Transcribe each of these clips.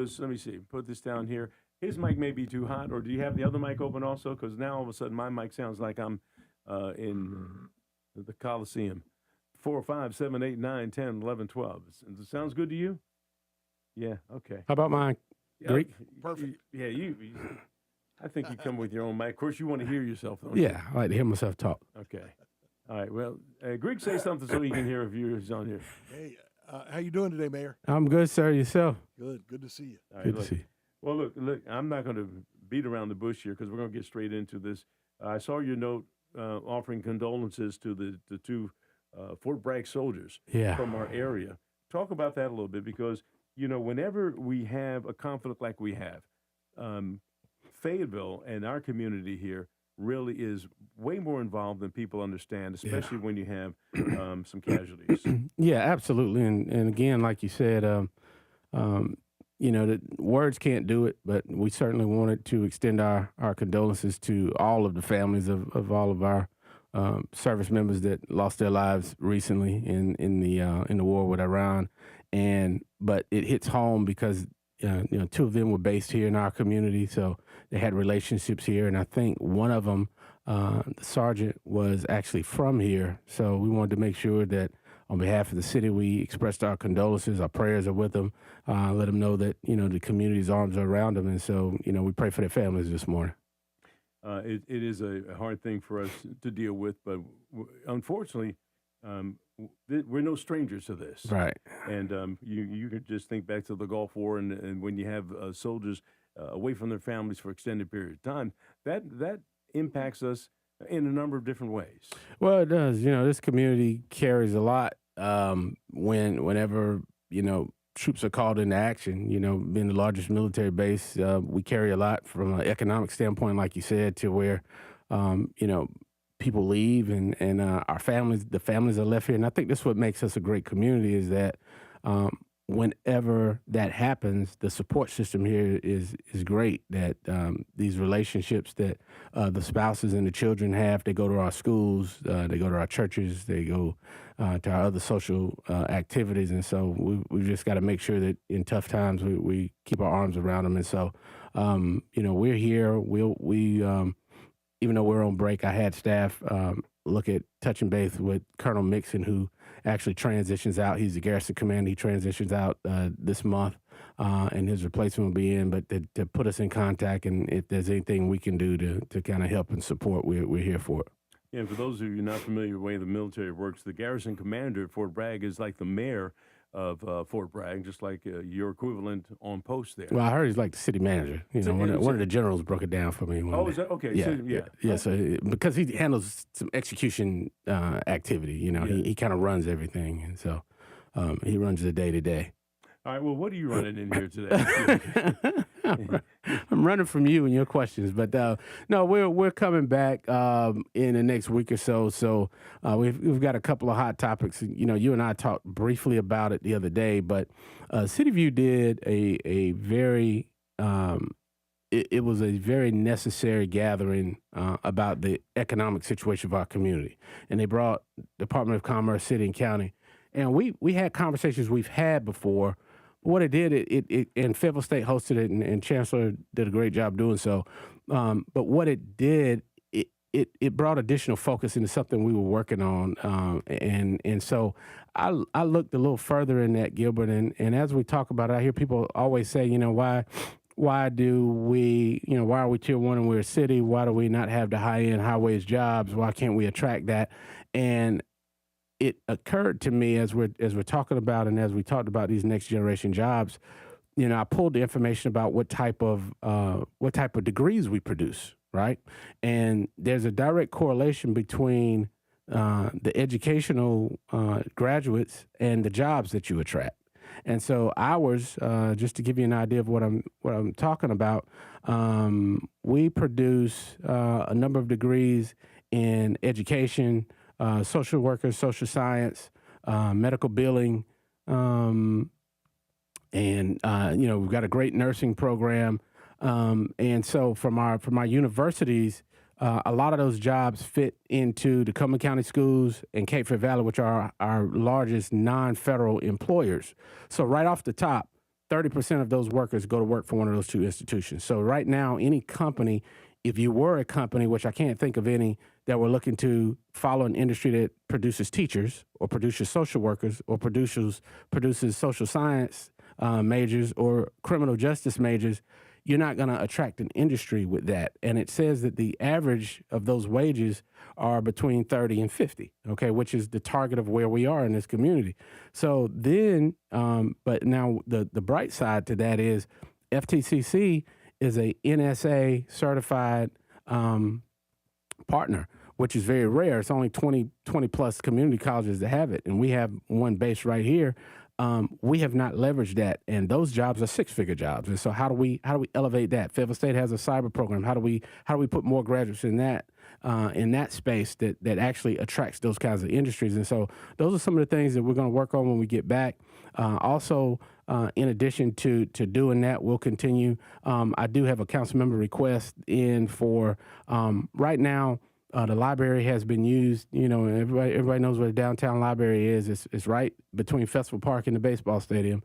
because, let me see, put this down here. His mic may be too hot, or do you have the other mic open also? Because now all of a sudden my mic sounds like I'm in the Coliseum. 4, 5, 7, 8, 9, 10, 11, 12. Does it sounds good to you? Yeah, okay. How about mine? Greek? Perfect. Yeah, I think you come with your own mic. Of course, you want to hear yourself, don't you? Yeah, I like to hear myself talk. Okay. All right, well, Greek, say something so he can hear if you're on here. Hey, how you doing today, Mayor? I'm good, sir. Yourself? Good to see you. All right, Good look. to see you. Well, look, I'm not going to beat around the bush here because we're going to get straight into this. I saw your note offering condolences to the two Fort Bragg soldiers from our area. Talk about that a little bit because, whenever we have a conflict like we have, Fayetteville and our community here really is way more involved than people understand, especially when you have some casualties. Yeah, absolutely. And again, like you said, the words can't do it, but we certainly wanted to extend our condolences to all of the families of all of our service members that lost their lives recently in the war with Iran. But it hits home because two of them were based here in our community, so they had relationships here. And I think one of them, the sergeant, was actually from here. So we wanted to make sure that on behalf of the city, we expressed our condolences. Our prayers are with them. Let them know that, the community's arms are around them. And so, we pray for their families this morning. It is a hard thing for us to deal with, but unfortunately, we're no strangers to this. Right. And you can just think back to the Gulf War and when you have soldiers away from their families for extended periods of time, that impacts us in a number of different ways. Well, it does. This community carries a lot whenever, troops are called into action. Being the largest military base, we carry a lot from an economic standpoint, like you said, to where, people leave and the families are left here. And I think that's what makes us a great community is that whenever that happens, the support system here is great. That these relationships that the spouses and the children have, they go to our schools, they go to our churches, they go to our other social activities. And so we've just got to make sure that in tough times we keep our arms around them. And so, we're here. We even though we're on break, I had staff look at touching base with Colonel Mixon, who actually transitions out. He's the garrison commander. He transitions out this month, and his replacement will be in. But to put us in contact, and if there's anything we can do to kind of help and support, we're here for it. Yeah, and for those of you not familiar with the way the military works, the garrison commander at Fort Bragg is like the mayor of Fort Bragg, just like your equivalent on post there. Well, I heard he's like the city manager. One of the generals broke it down for me. Is that okay? Yeah. So because he handles some execution activity, he kind of runs everything, and so he runs the day to day. All right. Well, what are you running in here today? I'm running from you and your questions, but no, we're coming back in the next week or so. So we've got a couple of hot topics. You and I talked briefly about it the other day, but City View did a very it was a very necessary gathering about the economic situation of our community, and they brought Department of Commerce, City and County, and we had conversations we've had before. What it did, and Fayetteville State hosted it, and Chancellor did a great job doing so. But what it did, it brought additional focus into something we were working on, and so I looked a little further in that, Gilbert, and as we talk about it, I hear people always say, why do we, why are we tier one and we're a city? Why do we not have the high end highways jobs? Why can't we attract that? And it occurred to me as we're talking about and as we talked about these next generation jobs, I pulled the information about what type of degrees we produce, right? And there's a direct correlation between the educational graduates and the jobs that you attract. And so ours, just to give you an idea of what I'm talking about, we produce a number of degrees in education, social workers, social science, medical billing, and we've got a great nursing program. And so from our universities, a lot of those jobs fit into the Cumberland County Schools and Cape Fear Valley, which are our largest non-federal employers. So right off the top, 30% of those workers go to work for one of those two institutions. So right now, any company, if you were a company, which I can't think of any, that were looking to follow an industry that produces teachers or produces social workers or produces social science majors or criminal justice majors, you're not going to attract an industry with that. And it says that the average of those wages are between 30 and 50, okay, which is the target of where we are in this community. So then, but now the bright side to that is FTCC is a NSA certified partner, which is very rare. It's only 20 plus community colleges that have it. And we have one based right here. We have not leveraged that, and those jobs are six-figure jobs. And so, how do we elevate that? Fayetteville State has a cyber program. How do we put more graduates in that space that actually attracts those kinds of industries? And so, those are some of the things that we're going to work on when we get back. Also, in addition to doing that, we'll continue. I do have a council member request in for right now. The library has been used, and everybody knows where the downtown library is. It's right between Festival Park and the baseball stadium.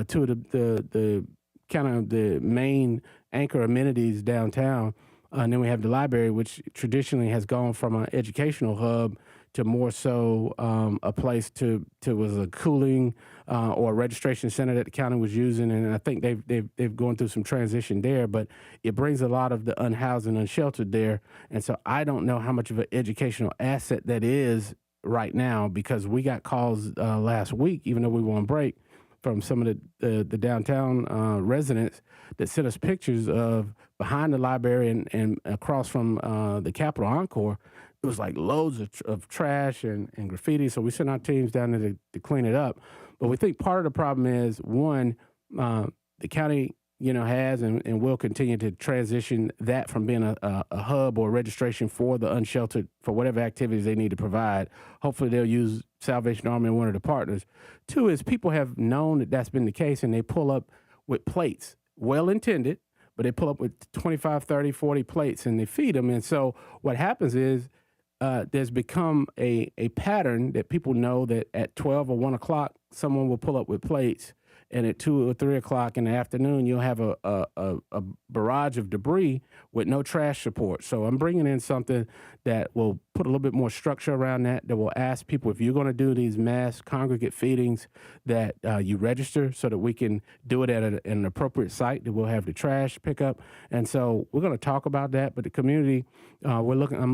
Two of the kind of the main anchor amenities downtown. And then we have the library, which traditionally has gone from an educational hub to more so a place to was a cooling or a registration center that the county was using, and I think they've gone through some transition there. But it brings a lot of the unhoused and unsheltered there, and so I don't know how much of an educational asset that is right now, because we got calls last week, even though we were on break, from some of the downtown residents that sent us pictures of behind the library and across from the Capitol Encore. It was like loads of trash and graffiti. So we sent our teams down there to clean it up. But we think part of the problem is, one, the county, has and will continue to transition that from being a hub or registration for the unsheltered for whatever activities they need to provide. Hopefully they'll use Salvation Army and one of the partners. Two is people have known that that's been the case, and they pull up with plates, well-intended, but they pull up with 25, 30, 40 plates, and they feed them. And so what happens is there's become a pattern that people know that at 12 or 1 o'clock, someone will pull up with plates, and at 2 or 3 o'clock in the afternoon, you'll have a barrage of debris with no trash support. So I'm bringing in something that will put a little bit more structure around that will ask people, if you're going to do these mass congregate feedings, that you register so that we can do it at an appropriate site that we'll have the trash pickup. And so we're going to talk about that. But the community, I'm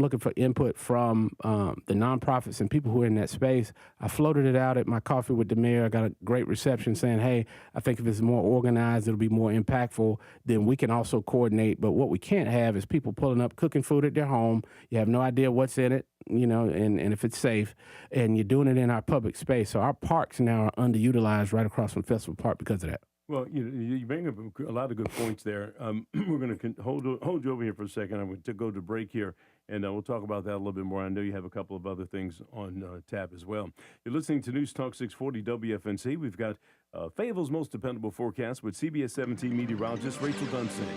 looking for input from the nonprofits and people who are in that space. I floated it out at my coffee with the mayor. I got a great reception saying, hey, I think if it's more organized, it'll be more impactful. Then we can also coordinate. But what we can't have is people pulling up, cooking food at their home. You have no idea what's in it, and if it's safe, and you're doing it in our public space. So our parks now are underutilized right across from Festival Park because of that. Well, you bring up a lot of good points there. We're going to hold you over here for a second. I'm going to go to break here, and we'll talk about that a little bit more. I know you have a couple of other things on tap as well. You're listening to News Talk 640 WFNC. We've got Fayetteville's most dependable forecast with CBS 17 meteorologist Rachel Dunsany.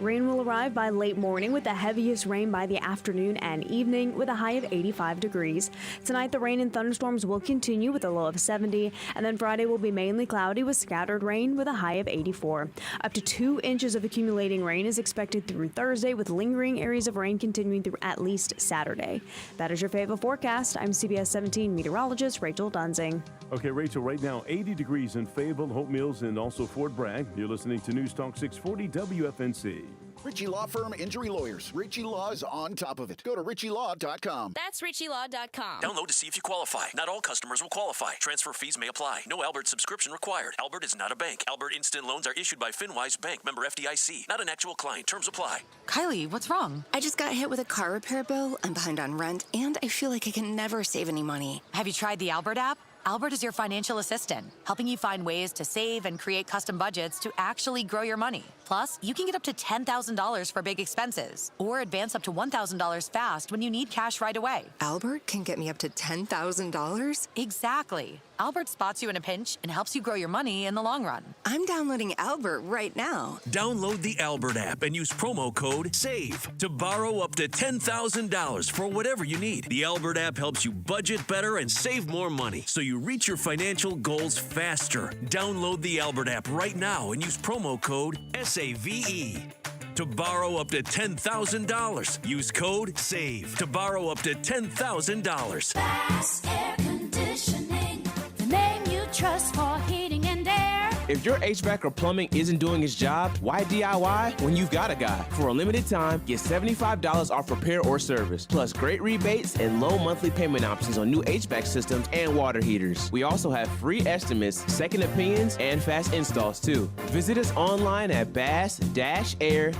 Rain will arrive by late morning, with the heaviest rain by the afternoon and evening, with a high of 85 degrees. Tonight, the rain and thunderstorms will continue with a low of 70, and then Friday will be mainly cloudy with scattered rain with a high of 84. Up to 2 inches of accumulating rain is expected through Thursday, with lingering areas of rain continuing through at least Saturday. That is your Fayetteville forecast. I'm CBS 17 meteorologist Rachel Dunsing. Okay, Rachel, right now 80 degrees in Fayetteville, Hope Mills, and also Fort Bragg. You're listening to News Talk 640 WFNC. Ritchie Law Firm Injury Lawyers. Ritchie Law is on top of it. Go to ritchielaw.com. That's ritchielaw.com. Download to see if you qualify. Not all customers will qualify. Transfer fees may apply. No Albert subscription required. Albert is not a bank. Albert Instant Loans are issued by FinWise Bank, member FDIC. Not an actual client. Terms apply. Kylie, what's wrong? I just got hit with a car repair bill. I'm behind on rent, and I feel like I can never save any money. Have you tried the Albert app? Albert is your financial assistant, helping you find ways to save and create custom budgets to actually grow your money. Plus, you can get up to $10,000 for big expenses or advance up to $1,000 fast when you need cash right away. Albert can get me up to $10,000? Exactly. Albert spots you in a pinch and helps you grow your money in the long run. I'm downloading Albert right now. Download the Albert app and use promo code SAVE to borrow up to $10,000 for whatever you need. The Albert app helps you budget better and save more money so you reach your financial goals faster. Download the Albert app right now and use promo code SAVE. To borrow up to $10,000, use code SAVE to borrow up to $10,000. Bass Air Conditioning, the name you trust for heating and air. If your HVAC or plumbing isn't doing its job, why DIY when you've got a guy? For a limited time, get $75 off repair or service, plus great rebates and low monthly payment options on new HVAC systems and water heaters. We also have free estimates, second opinions, and fast installs too. Visit us online at bass-air.com.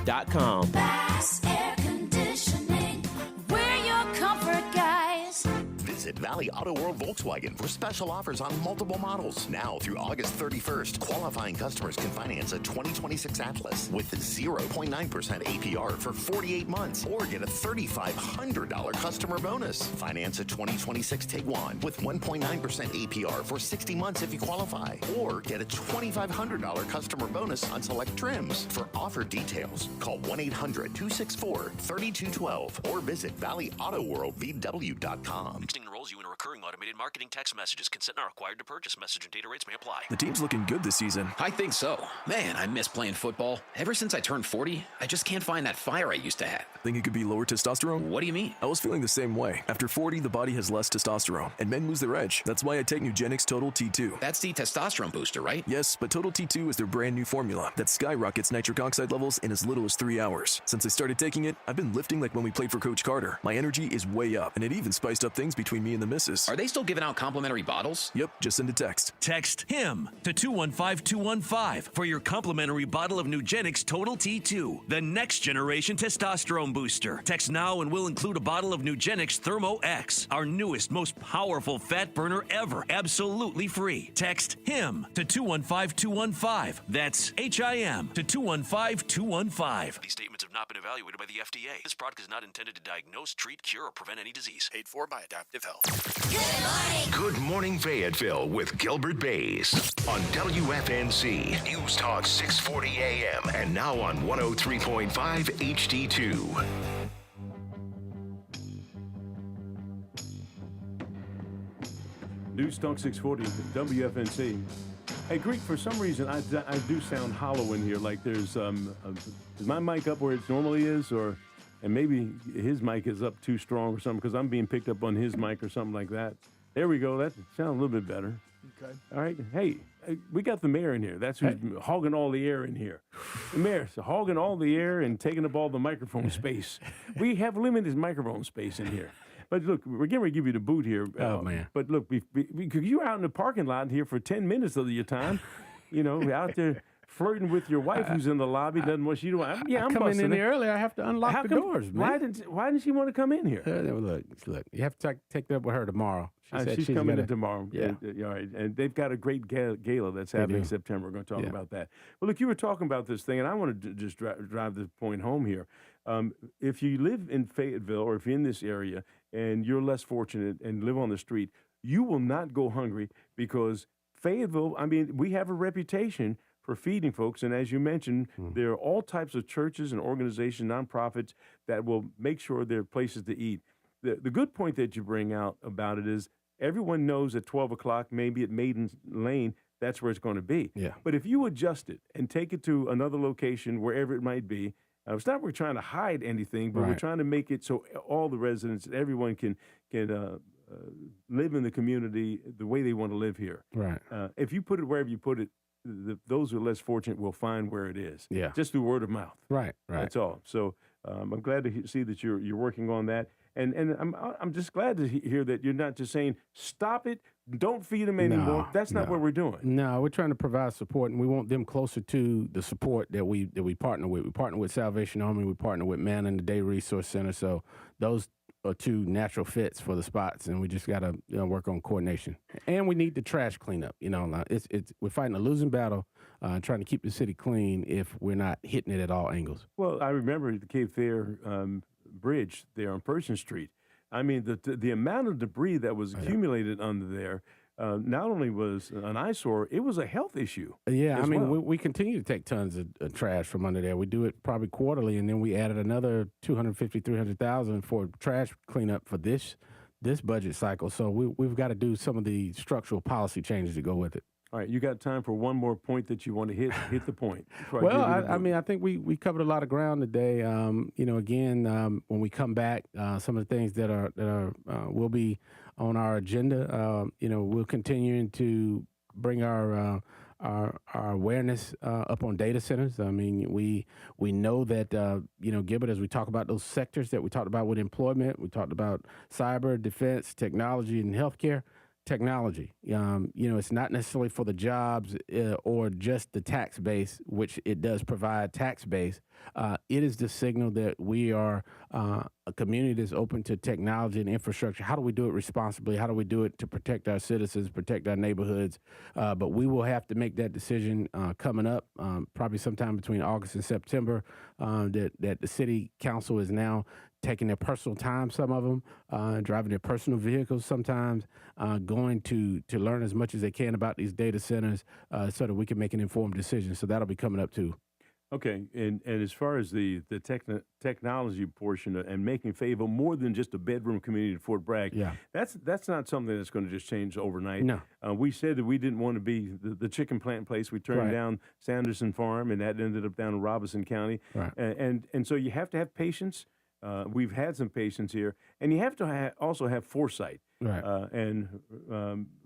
Bass Air Conditioning, we're your comfort guys. Visit Valley Auto World Volkswagen for special offers on multiple models. Now through August 31st, qualifying customers can finance a 2026 Atlas with 0.9% APR for 48 months or get a $3,500 customer bonus. Finance a 2026 Tiguan with 1.9% APR for 60 months if you qualify, or get a $2,500 customer bonus on select trims. For offer details, call 1-800-264-3212 or visit ValleyAutoWorldVW.com. Enrolls you in a recurring automated marketing text messages. Consent not required to purchase. Message and data rates may apply. The team's looking good this season. I think so. Man, I miss playing football. Ever since I turned 40, I just can't find that fire I used to have. Think it could be lower testosterone? What do you mean? I was feeling the same way. After 40, the body has less testosterone, and men lose their edge. That's why I take Nugenix Total T2. That's the testosterone booster, right? Yes, but Total T2 is their brand new formula that skyrockets nitric oxide levels in as little as 3 hours. Since I started taking it, I've been lifting like when we played for Coach Carter. My energy is way up, and it even spiced up things between me and the missus. Are they still giving out complimentary bottles? Yep, just send a text. Text HIM to 215-215 for your complimentary bottle of Nugenix Total T2, the next generation testosterone booster. Text now and we'll include a bottle of Nugenix Thermo X, our newest, most powerful fat burner ever, absolutely free. Text HIM to 215-215. That's HIM to 215-215. These statements have not been evaluated by the FDA. This product is not intended to diagnose, treat, cure, or prevent any disease. Paid for by Adaptive Health. Good morning, Fayetteville with Gilbert Bays on WFNC News Talk 640 AM and now on 103.5 HD2. News Talk 640 WFNC. Hey, Greek, for some reason, I do sound hollow in here, like there's, is my mic up where it normally is, or, and maybe his mic is up too strong or something, because I'm being picked up on his mic or something like that. There we go. That sounds a little bit better. Okay. All right. Hey, we got the mayor in here. That's who's hogging all the air in here. The mayor's hogging all the air and taking up all the microphone space. We have limited microphone space in here. But look, we're getting ready to give you the boot here. Oh, man. But look, because you're out in the parking lot here for 10 minutes of your time, you know, out there flirting with your wife who's in the lobby, doesn't want you to. I'm coming in busting here early. I have to unlock the doors, man. Why didn't she want to come in here? Look, you have to take that up with her tomorrow. She said she's coming in tomorrow. Yeah. All right. And they've got a great gala that's happening in September. We're going to talk about that. Well, look, you were talking about this thing, and I want to just drive the point home here. If you live in Fayetteville or if you're in this area and you're less fortunate and live on the street, you will not go hungry because Fayetteville, I mean, we have a reputation for feeding folks. And as you mentioned, there are all types of churches and organizations, nonprofits that will make sure there are places to eat. The good point that you bring out about it is everyone knows at 12 o'clock, maybe at Maiden Lane, that's where it's going to be. Yeah. But if you adjust it and take it to another location, wherever it might be, it's not we're trying to hide anything, but we're trying to make it so all the residents, everyone can live in the community the way they want to live here. Right. If you put it wherever you put it, those who are less fortunate will find where it is. Yeah. Just through word of mouth. Right. That's all. So I'm glad to see that you're working on that. And I'm just glad to hear that you're not just saying, stop it, don't feed them anymore. No, That's not what we're doing. No, we're trying to provide support, and we want them closer to the support that we partner with. We partner with Salvation Army. We partner with Man in the Day Resource Center. So those are two natural fits for the spots, and we just got to work on coordination. And we need the trash cleanup. We're fighting a losing battle trying to keep the city clean if we're not hitting it at all angles. Well, I remember the Cape Fear bridge there on Pershing Street. I mean, the amount of debris that was accumulated under there not only was an eyesore, it was a health issue. Yeah, I mean, we continue to take tons of trash from under there. We do it probably quarterly, and then we added another $250,000, $300,000 for trash cleanup for this budget cycle. So we've got to do some of the structural policy changes to go with it. All right, you got time for one more point that you want to hit? Hit the point. Well, I mean, I think we covered a lot of ground today. Again, when we come back, some of the things that are will be on our agenda. We'll continue to bring our awareness up on data centers. I mean, we know that Gilbert, as we talk about those sectors that we talked about with employment, we talked about cyber, defense, technology, and healthcare. Technology, it's not necessarily for the jobs or just the tax base, which it does provide tax base. It is the signal that we are a community that's open to technology and infrastructure. How do we do it responsibly? How do we do it to protect our citizens, protect our neighborhoods? But we will have to make that decision coming up, probably sometime between August and September, that the city council is now taking their personal time, some of them, driving their personal vehicles sometimes, going to learn as much as they can about these data centers so that we can make an informed decision. So that'll be coming up too. Okay, and as far as the technology portion and making Fayetteville more than just a bedroom community in Fort Bragg, that's not something that's going to just change overnight. No. We said that we didn't want to be the chicken plant place. We turned down Sanderson Farm, and that ended up down in Robeson County. Right. And so you have to have patience. We've had some patience here, and you have to also have foresight. Right. And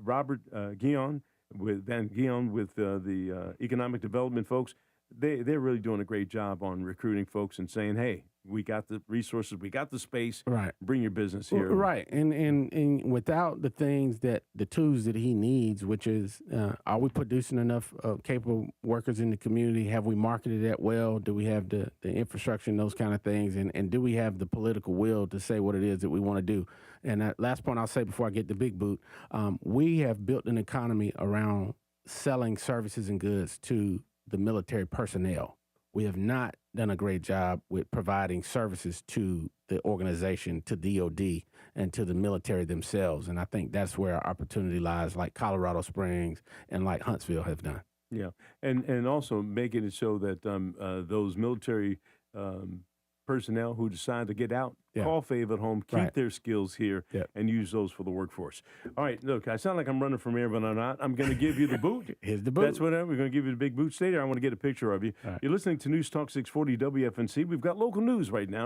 Robert Guion with the economic development folks, they're really doing a great job on recruiting folks and saying, hey, we got the resources, we got the space. Right. Bring your business here. Right. And without the tools that he needs, which is, are we producing enough capable workers in the community? Have we marketed that well? Do we have the infrastructure and those kind of things? And do we have the political will to say what it is that we want to do? And that last point I'll say before I get the big boot, we have built an economy around selling services and goods to the military personnel. We have not done a great job with providing services to the organization, to DOD, and to the military themselves. And I think that's where our opportunity lies, like Colorado Springs and like Huntsville have done. Yeah, and also making it so that those military personnel who decide to get out, call Fayetteville home, keep their skills here, and use those for the workforce. All right, look, I sound like I'm running from air, but I'm not. I'm going to give you the boot. Here's the boot. That's what we're going to give you the big boot. Stay there. I want to get a picture of you. Right. You're listening to News Talk 640 WFNC. We've got local news right now.